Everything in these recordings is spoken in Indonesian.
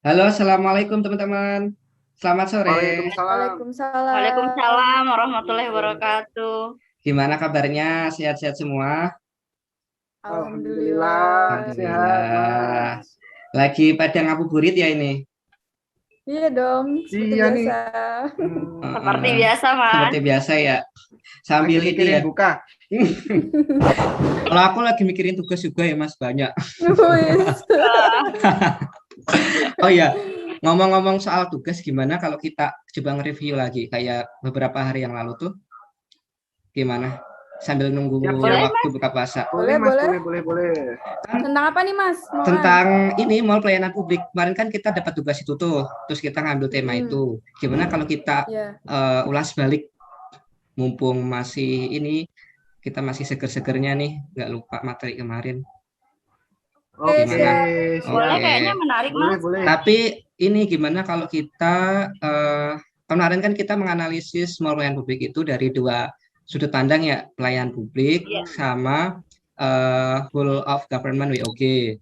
Halo, assalamualaikum teman-teman. Selamat sore. Waalaikumsalam. Waalaikumsalam Waalaikumsalam. warahmatullahi wabarakatuh. Gimana kabarnya? Sehat-sehat semua? Alhamdulillah sehat, Alhamdulillah. Mas. Lagi pada ngabuburit ya ini? Iya dong, seperti Iya nih. biasa. Seperti Heeh. biasa, Mas. Seperti biasa ya. Sambil Lagi ini mikirin ya. buka. Kalau aku lagi mikirin tugas juga ya Mas, banyak. Wis. Oh ya, ngomong-ngomong soal tugas, gimana kalau kita coba nge-review lagi kayak beberapa hari yang lalu tuh, gimana? Sambil nunggu Siap-siap. Boleh, waktu Mas? buka puasa. Boleh, Boleh, Mas. boleh. Boleh. Kan Tentang apa nih, Mas? Mauan? tentang ini mall pelayanan publik. Kemarin kan kita dapat tugas itu tuh, terus kita ngambil tema Mm-mm. itu. Gimana kalau kita Ya. ulas balik, mumpung masih ini kita masih seger-segernya nih, nggak lupa materi kemarin. Oke, Gimana? Oke, siap. boleh, Oke. kayaknya menarik, Boleh, Mas. boleh. Tapi ini gimana kalau kita kemarin kan kita menganalisis mall pelayanan publik itu dari dua sudut pandang ya, pelayanan publik Iya. sama whole of government WOG.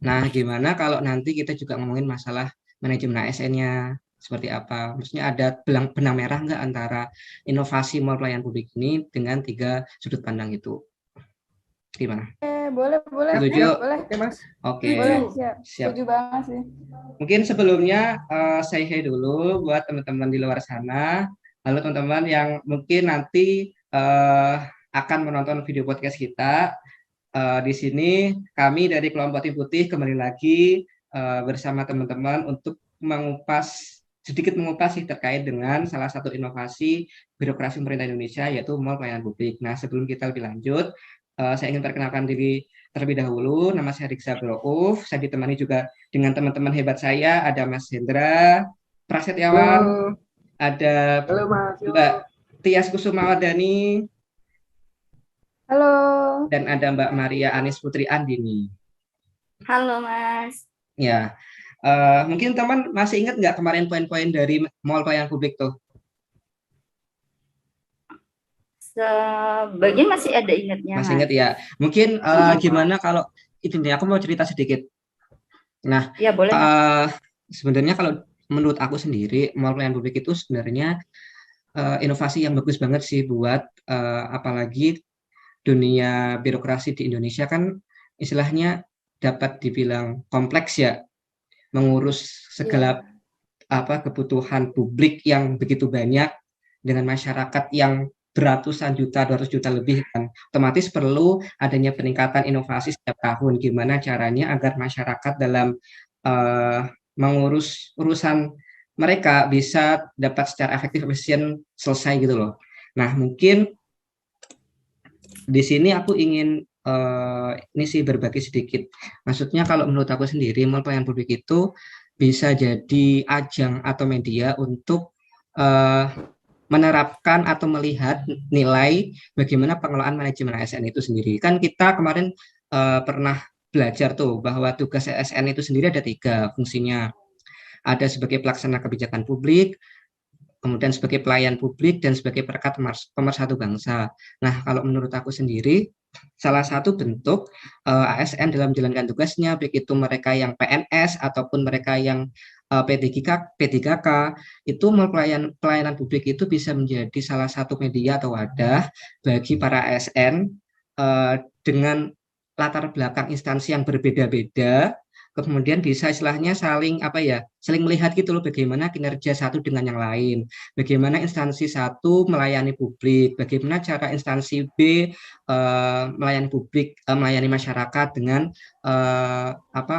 Nah, gimana kalau nanti kita juga ngomongin masalah manajemen ASN-nya seperti apa? Maksudnya ada benang merah nggak antara inovasi mall pelayanan publik ini dengan tiga sudut pandang itu? Gimana? Boleh, boleh. Siap, Setuju? siap. Boleh. Oke, Mas. Oke, Boleh, siap. siap. Setuju banget sih. Mungkin sebelumnya saya hey dulu buat teman-teman di luar sana. Lalu teman-teman yang mungkin nanti akan menonton video podcast kita. Di sini kami dari kelompok Tim Putih kembali lagi bersama teman-teman untuk sedikit mengupas sih terkait dengan salah satu inovasi birokrasi pemerintah Indonesia yaitu mall pelayanan publik. Nah, sebelum kita lebih lanjut, saya ingin perkenalkan diri terlebih dahulu. Nama saya Riksa Brouf. Saya ditemani juga dengan teman-teman hebat saya, ada Mas Hendra Prasetyawan, Halo. ada Halo, Mas. Mbak Tias Kusumawardani, Halo. dan ada Mbak Maria Anis Putri Andini. Halo, Mas. Ya, mungkin teman masih ingat nggak kemarin poin-poin dari mall pelayanan publik tuh? Sebagian masih ada ingatnya, Masih Mas. ingat ya? Mungkin gimana kalau itu nih, aku mau cerita sedikit. Nah, Ya, boleh, Mas. sebenarnya kalau menurut aku sendiri, mall pelayanan publik itu sebenarnya inovasi yang bagus banget sih buat apalagi dunia birokrasi di Indonesia kan istilahnya dapat dibilang kompleks ya, mengurus segala Iya. kebutuhan publik yang begitu banyak dengan masyarakat yang beratusan juta, 200 juta lebih kan. Otomatis perlu adanya peningkatan inovasi setiap tahun. Gimana caranya agar masyarakat dalam uh, mengurus urusan mereka bisa dapat secara efektif efisien selesai gitu loh. Nah, mungkin di sini aku ingin ini sih berbagi sedikit. Maksudnya kalau menurut aku sendiri, mall pelayanan publik itu bisa jadi ajang atau media untuk uh, menerapkan atau melihat nilai bagaimana pengelolaan manajemen ASN itu sendiri. Kan kita kemarin pernah belajar tuh bahwa tugas ASN itu sendiri ada tiga fungsinya. Ada sebagai pelaksana kebijakan publik, kemudian sebagai pelayan publik dan sebagai perekat pemersatu bangsa. Nah, kalau menurut aku sendiri, salah satu bentuk ASN dalam menjalankan tugasnya, baik itu mereka yang PNS ataupun mereka yang P3K, itu pelayanan publik itu bisa menjadi salah satu media atau wadah bagi para ASN dengan latar belakang instansi yang berbeda-beda, kemudian bisa istilahnya saling melihat gitu loh bagaimana kinerja satu dengan yang lain, bagaimana instansi satu melayani publik, bagaimana cara instansi B melayani publik, melayani masyarakat dengan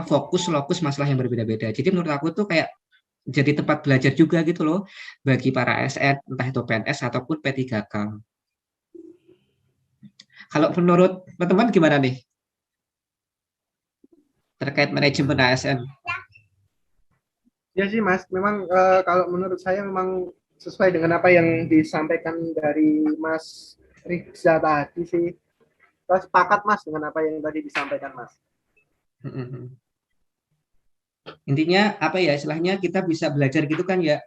fokus lokus masalah yang berbeda-beda. Jadi menurut aku tuh kayak jadi tempat belajar juga gitu loh bagi para ASN entah itu PNS ataupun P3K. Kalau menurut teman-teman gimana nih terkait manajemen ASN? Ya sih, Mas. Memang kalau menurut saya memang sesuai dengan apa yang disampaikan dari Mas Rizza tadi sih. Saya sepakat, Mas, dengan apa yang tadi disampaikan, Mas. Intinya apa ya istilahnya kita bisa belajar gitu kan ya,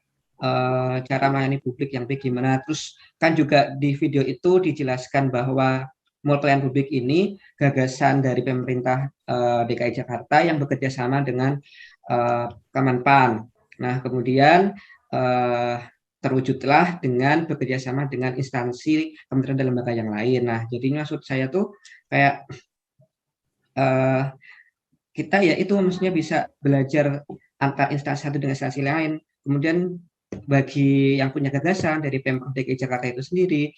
cara melayani publik yang baik gimana. Terus kan juga di video itu dijelaskan bahwa mall pelayanan publik ini gagasan dari pemerintah DKI Jakarta yang bekerja sama dengan Kemenpan. Nah, kemudian terwujudlah dengan bekerjasama dengan instansi kementerian dan lembaga yang lain. Nah, jadi maksud saya tuh kayak kita ya itu maksudnya bisa belajar antar instansi satu dengan instansi lain. Kemudian bagi yang punya gagasan dari Pemprov DKI Jakarta itu sendiri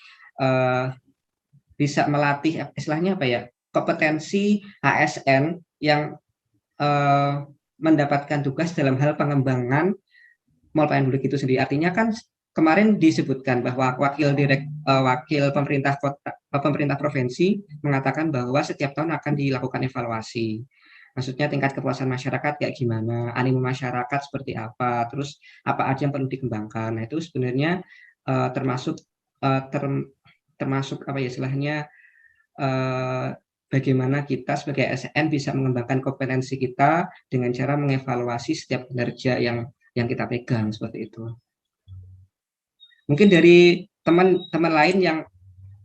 bisa melatih istilahnya apa ya, kompetensi ASN yang mendapatkan tugas dalam hal pengembangan mall pelayanan publik itu sendiri. Artinya kan kemarin disebutkan bahwa wakil pemerintah kota, pemerintah provinsi mengatakan bahwa setiap tahun akan dilakukan evaluasi. Maksudnya tingkat kepuasan masyarakat kayak gimana, animo masyarakat seperti apa, terus apa aja yang perlu dikembangkan. Nah, itu sebenarnya termasuk termasuk apa ya istilahnya, bagaimana kita sebagai ASN bisa mengembangkan kompetensi kita dengan cara mengevaluasi setiap kinerja yang kita pegang seperti itu. Mungkin dari teman-teman lain yang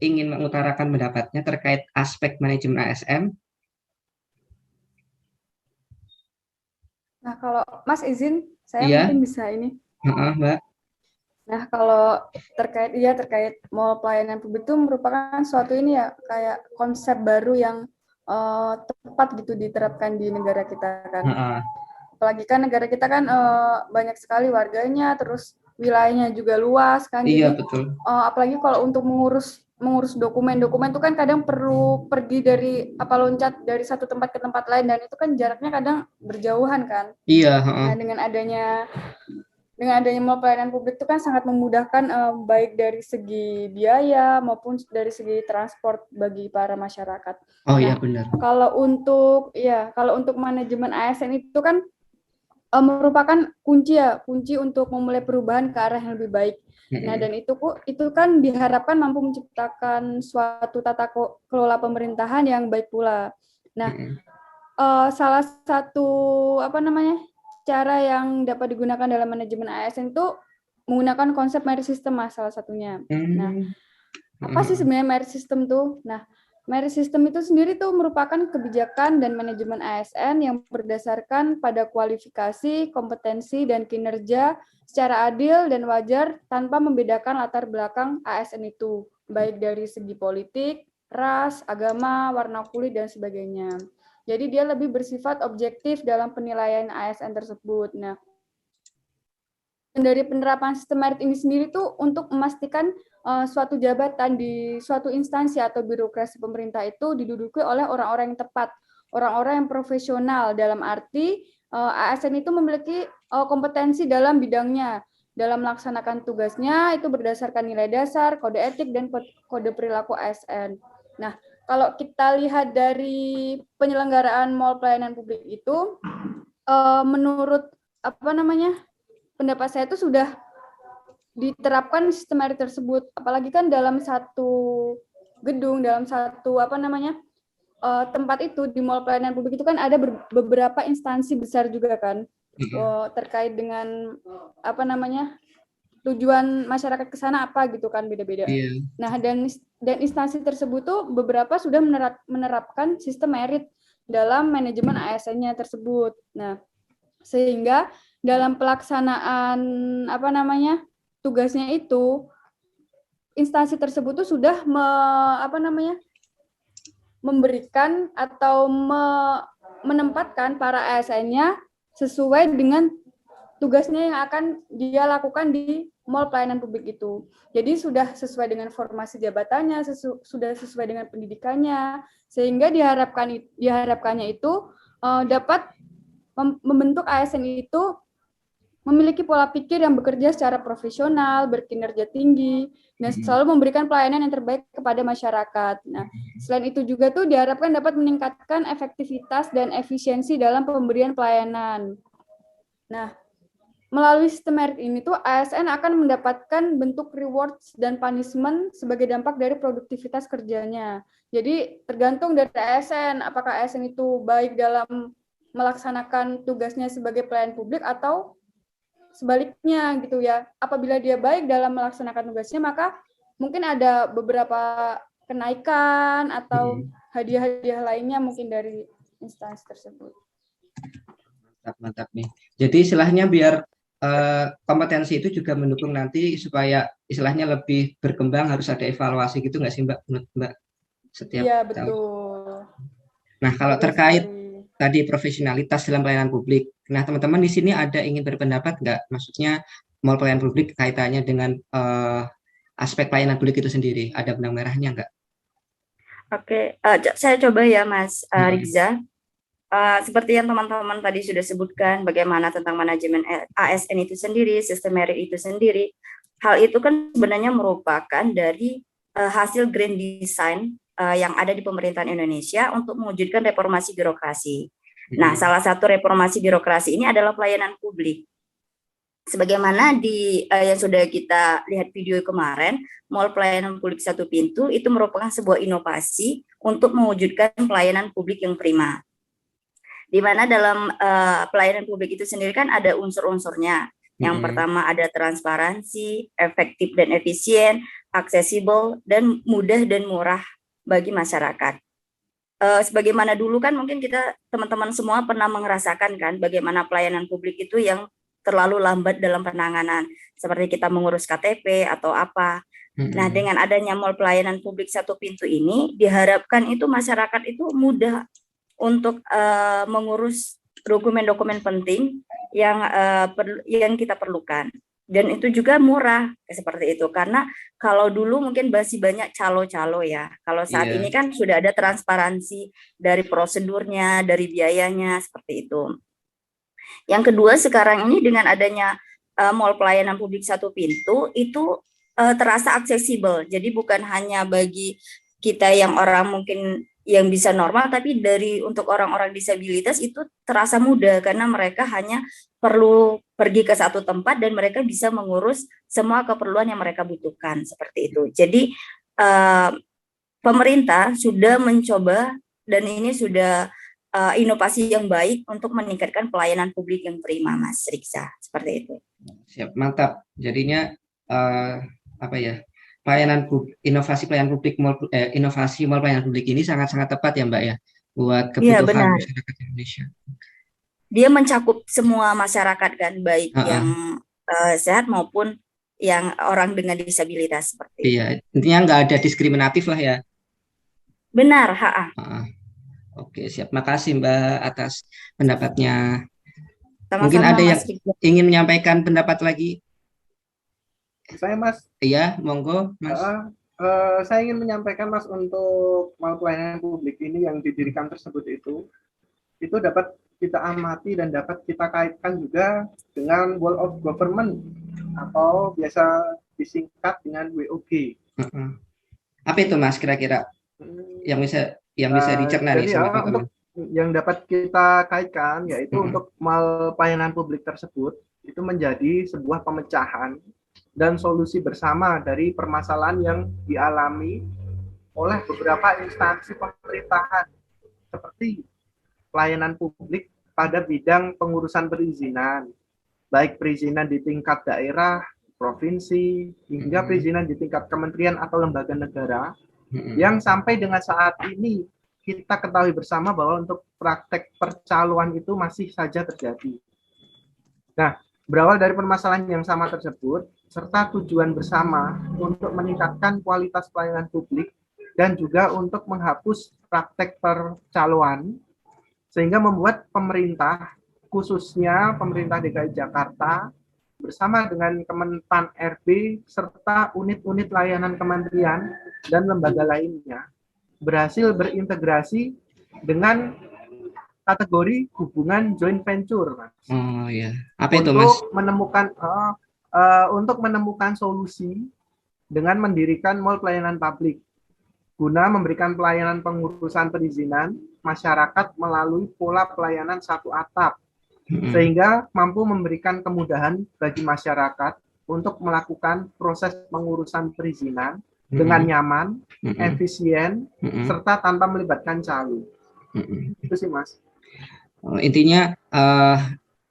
ingin mengutarakan pendapatnya terkait aspek manajemen ASN. Nah, kalau Mas izin, saya Iya. mungkin bisa ini. Mbak. Nah, kalau terkait mall pelayanan publik itu merupakan suatu ini ya, kayak konsep baru yang tepat gitu diterapkan di negara kita kan. Apalagi kan negara kita kan banyak sekali warganya, terus wilayahnya juga luas kan. Iya, jadi betul. Apalagi kalau untuk mengurus dokumen-dokumen itu kan kadang perlu pergi loncat dari satu tempat ke tempat lain, dan itu kan jaraknya kadang berjauhan kan. Iya. Nah, dengan adanya mall pelayanan publik itu kan sangat memudahkan baik dari segi biaya maupun dari segi transport bagi para masyarakat. Oh iya, benar. Kalau untuk manajemen ASN itu kan merupakan kunci untuk memulai perubahan ke arah yang lebih baik. Nah, dan itu kan diharapkan mampu menciptakan suatu tata kelola pemerintahan yang baik pula. Nah, salah satu cara yang dapat digunakan dalam manajemen ASN itu menggunakan konsep merit system, Mas, salah satunya. Nah, apa sih sebenarnya merit system tuh? Nah, merit system itu sendiri tuh merupakan kebijakan dan manajemen ASN yang berdasarkan pada kualifikasi, kompetensi, dan kinerja secara adil dan wajar tanpa membedakan latar belakang ASN itu, baik dari segi politik, ras, agama, warna kulit, dan sebagainya. Jadi dia lebih bersifat objektif dalam penilaian ASN tersebut. Nah, dari penerapan sistem merit ini sendiri tuh untuk memastikan suatu jabatan di suatu instansi atau birokrasi pemerintah itu diduduki oleh orang-orang yang tepat, orang-orang yang profesional, dalam arti ASN itu memiliki kompetensi dalam bidangnya, dalam melaksanakan tugasnya itu berdasarkan nilai dasar, kode etik, dan kode perilaku ASN. Nah, kalau kita lihat dari penyelenggaraan mall pelayanan publik itu, menurut pendapat saya itu sudah diterapkan sistem merit tersebut. Apalagi kan dalam satu gedung, dalam satu tempat itu di mall pelayanan publik itu kan ada beberapa instansi besar juga kan, terkait dengan tujuan masyarakat ke sana apa gitu kan, beda-beda. Nah, dan instansi tersebut tuh beberapa sudah menerapkan sistem merit dalam manajemen ASN-nya tersebut. Nah, sehingga dalam pelaksanaan tugasnya itu instansi tersebut tuh sudah memberikan atau menempatkan para ASN-nya sesuai dengan tugasnya yang akan dia lakukan di mall pelayanan publik itu. Jadi sudah sesuai dengan formasi jabatannya, sudah sesuai dengan pendidikannya, sehingga diharapkannya itu dapat membentuk ASN itu memiliki pola pikir yang bekerja secara profesional, berkinerja tinggi, dan selalu memberikan pelayanan yang terbaik kepada masyarakat. Nah, selain itu juga tuh diharapkan dapat meningkatkan efektivitas dan efisiensi dalam pemberian pelayanan. Nah, melalui sistem merit ini tuh ASN akan mendapatkan bentuk rewards dan punishment sebagai dampak dari produktivitas kerjanya. Jadi tergantung dari ASN, apakah ASN itu baik dalam melaksanakan tugasnya sebagai pelayan publik atau sebaliknya gitu ya. Apabila dia baik dalam melaksanakan tugasnya, maka mungkin ada beberapa kenaikan atau hadiah-hadiah lainnya mungkin dari instansi tersebut. Mantap, mantap nih. Jadi istilahnya biar kompetensi itu juga mendukung nanti supaya istilahnya lebih berkembang harus ada evaluasi gitu nggak sih Mbak? Menurut Mbak setiap Iya, tahun. betul. Nah, kalau Betul terkait sekali. tadi profesionalitas dalam pelayanan publik, nah teman-teman di sini ada ingin berpendapat nggak? Maksudnya mall pelayanan publik kaitannya dengan aspek pelayanan publik itu sendiri, ada benang merahnya nggak? Oke, saya coba ya Mas Mm-mm. Rizza. Seperti yang teman-teman tadi sudah sebutkan, bagaimana tentang manajemen ASN itu sendiri, sistem merit itu sendiri. Hal itu kan sebenarnya merupakan dari hasil grand design yang ada di pemerintahan Indonesia untuk mewujudkan reformasi birokrasi. Nah, salah satu reformasi birokrasi ini adalah pelayanan publik. Sebagaimana yang sudah kita lihat video kemarin, Mall Pelayanan Publik Satu Pintu itu merupakan sebuah inovasi untuk mewujudkan pelayanan publik yang prima. Di mana dalam pelayanan publik itu sendiri kan ada unsur-unsurnya. Yang pertama ada transparansi, efektif dan efisien, aksesibel, dan mudah dan murah bagi masyarakat. Sebagaimana dulu kan mungkin kita teman-teman semua pernah merasakan kan bagaimana pelayanan publik itu yang terlalu lambat dalam penanganan, seperti kita mengurus KTP atau apa. Nah, dengan adanya Mall Pelayanan Publik Satu Pintu ini diharapkan itu masyarakat itu mudah untuk mengurus dokumen-dokumen penting yang kita perlukan, dan itu juga murah seperti itu, karena kalau dulu mungkin masih banyak calo-calo ya, kalau saat ini kan sudah ada transparansi dari prosedurnya, dari biayanya seperti itu. Yang kedua, sekarang ini dengan adanya Mall Pelayanan Publik Satu Pintu itu terasa aksesibel, jadi bukan hanya bagi kita yang orang mungkin yang bisa normal, tapi untuk orang-orang disabilitas itu terasa mudah karena mereka hanya perlu pergi ke satu tempat dan mereka bisa mengurus semua keperluan yang mereka butuhkan seperti itu. Jadi pemerintah sudah mencoba dan ini sudah inovasi yang baik untuk meningkatkan pelayanan publik yang prima, Mas Riksa, seperti itu. Siap, mantap. Jadinya inovasi pelayanan publik inovasi mall pelayanan publik ini sangat-sangat tepat ya Mbak ya buat kebutuhan masyarakat Indonesia. Dia mencakup semua masyarakat kan, baik yang sehat maupun yang orang dengan disabilitas seperti itu. Iya, intinya nggak ada diskriminatif lah ya. Benar, Oke, siap. Makasih Mbak atas pendapatnya. Sama-sama, mungkin ada yang Mas ingin menyampaikan pendapat lagi? Saya Mas. Iya, monggo Mas. Saya ingin menyampaikan Mas, untuk Mall Pelayanan Publik ini yang didirikan tersebut itu dapat kita amati dan dapat kita kaitkan juga dengan Wall of Government atau biasa disingkat dengan WOG. Apa itu Mas kira-kira yang bisa dicerna nih sama teman-teman? Yang dapat kita kaitkan yaitu untuk Mall Pelayanan Publik tersebut itu menjadi sebuah pemecahan dan solusi bersama dari permasalahan yang dialami oleh beberapa instansi pemerintahan seperti pelayanan publik pada bidang pengurusan perizinan, baik perizinan di tingkat daerah, provinsi, hingga perizinan di tingkat kementerian atau lembaga negara, yang sampai dengan saat ini kita ketahui bersama bahwa untuk praktek percaloan itu masih saja terjadi. Nah, berawal dari permasalahan yang sama tersebut, serta tujuan bersama untuk meningkatkan kualitas pelayanan publik dan juga untuk menghapus praktek percaloan, sehingga membuat pemerintah, khususnya pemerintah DKI Jakarta, bersama dengan Kemenpan RB, serta unit-unit layanan kementerian dan lembaga lainnya, berhasil berintegrasi dengan kategori hubungan joint venture, Mas. Oh ya, apa itu Mas? Untuk menemukan solusi dengan mendirikan Mall Pelayanan Publik guna memberikan pelayanan pengurusan perizinan masyarakat melalui pola pelayanan satu atap, sehingga mampu memberikan kemudahan bagi masyarakat untuk melakukan proses pengurusan perizinan dengan nyaman, efisien, serta tanpa melibatkan calo. Itu sih Mas. Intinya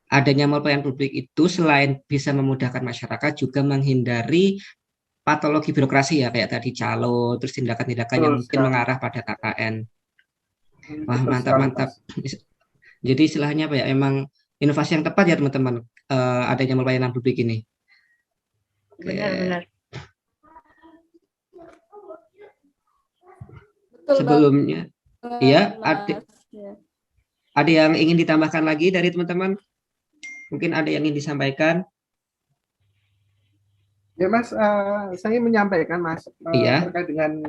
adanya Mall Pelayanan Publik itu selain bisa memudahkan masyarakat juga menghindari patologi birokrasi ya, kayak tadi calo, terus tindakan-tindakan yang mungkin mengarah pada KKN. Wah, mantap. Jadi istilahnya apa ya, emang inovasi yang tepat ya teman-teman, adanya mall pelayanan publik ini. Benar-benar. Betul Sebelumnya, banget, iya, Mas. Ya. ada yang ingin ditambahkan lagi dari teman-teman? Mungkin ada yang ingin disampaikan? Ya Mas, saya menyampaikan Mas Iya. terkait dengan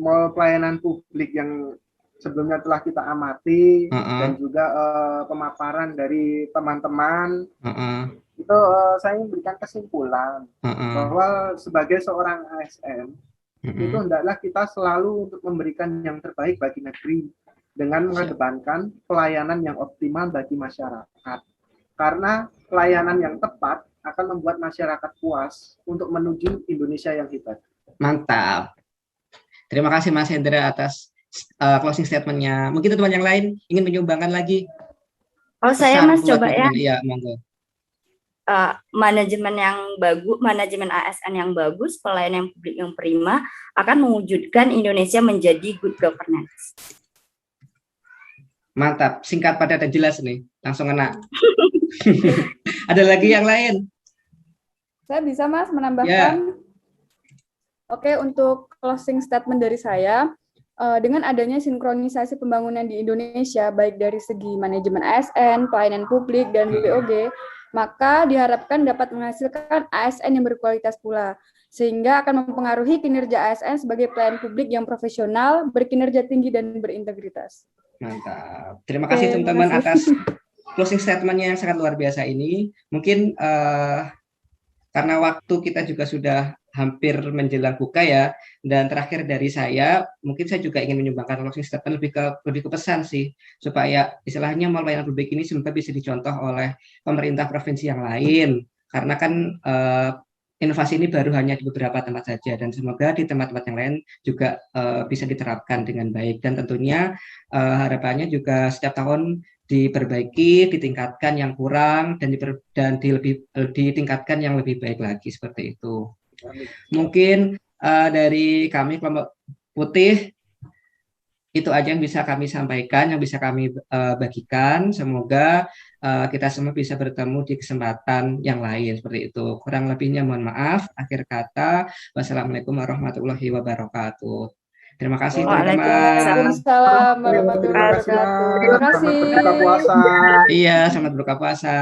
mall pelayanan publik yang sebelumnya telah kita amati dan juga pemaparan dari teman-teman itu saya memberikan kesimpulan bahwa sebagai seorang ASN itu hendaklah kita selalu untuk memberikan yang terbaik bagi negeri dengan mengedepankan pelayanan yang optimal bagi masyarakat, karena pelayanan yang tepat akan membuat masyarakat puas untuk menuju Indonesia yang hebat. Mantap. Terima kasih Mas Hendra atas closing statement-nya. Mungkin teman yang lain ingin menyumbangkan lagi. Oh, saya Mas coba ya. Iya, monggo. Manajemen yang bagus, manajemen ASN yang bagus, pelayanan publik yang prima akan mewujudkan Indonesia menjadi good governance. Mantap, singkat padat dan jelas nih, langsung kena. Ada lagi yang lain? Saya bisa Mas menambahkan. Ya. Oke, untuk closing statement dari saya, dengan adanya sinkronisasi pembangunan di Indonesia, baik dari segi manajemen ASN, pelayanan publik, dan BPOG, maka diharapkan dapat menghasilkan ASN yang berkualitas pula, sehingga akan mempengaruhi kinerja ASN sebagai pelayan publik yang profesional, berkinerja tinggi, dan berintegritas. Mantap. Terima kasih teman-teman atas closing statement-nya yang sangat luar biasa ini. Mungkin karena waktu kita juga sudah hampir menjelang buka ya, dan terakhir dari saya, mungkin saya juga ingin menyumbangkan closing statement lebih ke pesan sih, supaya istilahnya mall pelayanan publik ini semoga bisa dicontoh oleh pemerintah provinsi yang lain, karena kan inovasi ini baru hanya di beberapa tempat saja, dan semoga di tempat-tempat yang lain juga bisa diterapkan dengan baik, dan tentunya harapannya juga setiap tahun diperbaiki, ditingkatkan yang kurang, dan ditingkatkan yang lebih baik lagi, seperti itu. Mungkin dari kami kelompok putih itu aja yang bisa kami sampaikan, yang bisa kami bagikan. Semoga kita semua bisa bertemu di kesempatan yang lain seperti itu. Kurang lebihnya mohon maaf. Akhir kata, wassalamualaikum warahmatullahi wabarakatuh. Terima kasih teman-teman. Waalaikumsalam warahmatullahi wabarakatuh. Terima kasih. Selamat berbuka puasa. Iya, selamat berbuka puasa.